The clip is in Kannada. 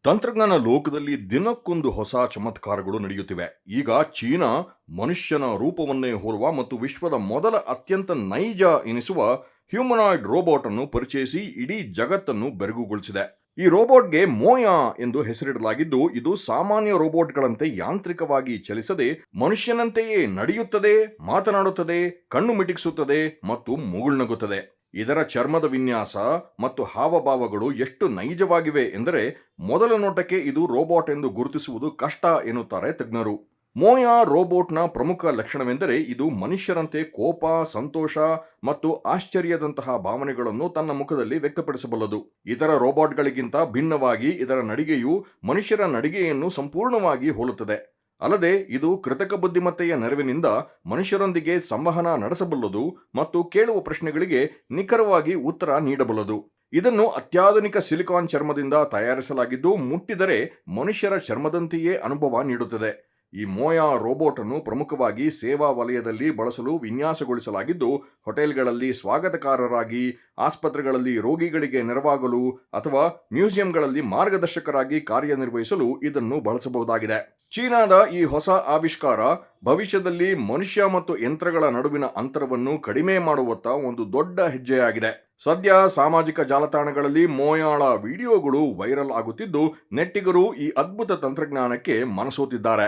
ತಂತ್ರಜ್ಞಾನ ಲೋಕದಲ್ಲಿ ದಿನಕ್ಕೊಂದು ಹೊಸ ಚಮತ್ಕಾರಗಳು ನಡೆಯುತ್ತಿವೆ. ಈಗ ಚೀನಾ ಮನುಷ್ಯನ ರೂಪವನ್ನೇ ಹೋಲುವ ಮತ್ತು ವಿಶ್ವದ ಮೊದಲ ಅತ್ಯಂತ ನೈಜ ಎನಿಸುವ ಹ್ಯೂಮನಾಯ್ಡ್ ರೋಬೋಟ್ ಅನ್ನು ಪರಿಚಯಿಸಿ ಇಡೀ ಜಗತ್ತನ್ನು ಬೆರಗುಗೊಳಿಸಿದೆ. ಈ ರೋಬೋಟ್ಗೆ ಮೋಯಾ ಎಂದು ಹೆಸರಿಡಲಾಗಿದ್ದು, ಇದು ಸಾಮಾನ್ಯ ರೋಬೋಟ್ಗಳಂತೆ ಯಾಂತ್ರಿಕವಾಗಿ ಚಲಿಸದೆ ಮನುಷ್ಯನಂತೆಯೇ ನಡೆಯುತ್ತದೆ, ಮಾತನಾಡುತ್ತದೆ, ಕಣ್ಣು ಮಿಟಿಕಿಸುತ್ತದೆ ಮತ್ತು ಮುಗುಳ್ನಗುತ್ತದೆ. ಇದರ ಚರ್ಮದ ವಿನ್ಯಾಸ ಮತ್ತು ಹಾವಭಾವಗಳು ಎಷ್ಟು ನೈಜವಾಗಿವೆ ಎಂದರೆ ಮೊದಲ ನೋಟಕ್ಕೆ ಇದು ರೋಬೋಟ್ ಎಂದು ಗುರುತಿಸುವುದು ಕಷ್ಟ ಎನ್ನುತ್ತಾರೆ ತಜ್ಞರು. ಮೋಯಾ ರೋಬೋಟ್ನ ಪ್ರಮುಖ ಲಕ್ಷಣವೆಂದರೆ ಇದು ಮನುಷ್ಯರಂತೆ ಕೋಪ, ಸಂತೋಷ ಮತ್ತು ಆಶ್ಚರ್ಯದಂತಹ ಭಾವನೆಗಳನ್ನು ತನ್ನ ಮುಖದಲ್ಲಿ ವ್ಯಕ್ತಪಡಿಸಬಲ್ಲದು. ಇತರ ರೋಬೋಟ್ಗಳಿಗಿಂತ ಭಿನ್ನವಾಗಿ ಇದರ ನಡಿಗೆಯು ಮನುಷ್ಯರ ನಡಿಗೆಯನ್ನು ಸಂಪೂರ್ಣವಾಗಿ ಹೋಲುತ್ತದೆ. ಅಲ್ಲದೆ ಇದು ಕೃತಕ ಬುದ್ಧಿಮತ್ತೆಯ ನೆರವಿನಿಂದ ಮನುಷ್ಯರೊಂದಿಗೆ ಸಂವಹನ ನಡೆಸಬಲ್ಲದು ಮತ್ತು ಕೇಳುವ ಪ್ರಶ್ನೆಗಳಿಗೆ ನಿಖರವಾಗಿ ಉತ್ತರ ನೀಡಬಲ್ಲದು. ಇದನ್ನು ಅತ್ಯಾಧುನಿಕ ಸಿಲಿಕಾನ್ ಚರ್ಮದಿಂದ ತಯಾರಿಸಲಾಗಿದ್ದು, ಮುಟ್ಟಿದರೆ ಮನುಷ್ಯರ ಚರ್ಮದಂತೆಯೇ ಅನುಭವ ನೀಡುತ್ತದೆ. ಈ ಮೋಯಾ ರೋಬೋಟ್ ಅನ್ನು ಪ್ರಮುಖವಾಗಿ ಸೇವಾ ವಲಯದಲ್ಲಿ ಬಳಸಲು ವಿನ್ಯಾಸಗೊಳಿಸಲಾಗಿದ್ದು, ಹೋಟೆಲ್ಗಳಲ್ಲಿ ಸ್ವಾಗತಕಾರರಾಗಿ, ಆಸ್ಪತ್ರೆಗಳಲ್ಲಿ ರೋಗಿಗಳಿಗೆ ನೆರವಾಗಲು ಅಥವಾ ಮ್ಯೂಸಿಯಂಗಳಲ್ಲಿ ಮಾರ್ಗದರ್ಶಕರಾಗಿ ಕಾರ್ಯನಿರ್ವಹಿಸಲು ಇದನ್ನು ಬಳಸಬಹುದಾಗಿದೆ. ಚೀನಾದ ಈ ಹೊಸ ಆವಿಷ್ಕಾರ ಭವಿಷ್ಯದಲ್ಲಿ ಮನುಷ್ಯ ಮತ್ತು ಯಂತ್ರಗಳ ನಡುವಿನ ಅಂತರವನ್ನು ಕಡಿಮೆ ಮಾಡುವತ್ತ ಒಂದು ದೊಡ್ಡ ಹೆಜ್ಜೆಯಾಗಿದೆ. ಸದ್ಯ ಸಾಮಾಜಿಕ ಜಾಲತಾಣಗಳಲ್ಲಿ ಮೋಯಾಳ ವಿಡಿಯೋಗಳು ವೈರಲ್ ಆಗುತ್ತಿದ್ದು, ನೆಟ್ಟಿಗರು ಈ ಅದ್ಭುತ ತಂತ್ರಜ್ಞಾನಕ್ಕೆ ಮನಸೋತಿದ್ದಾರೆ.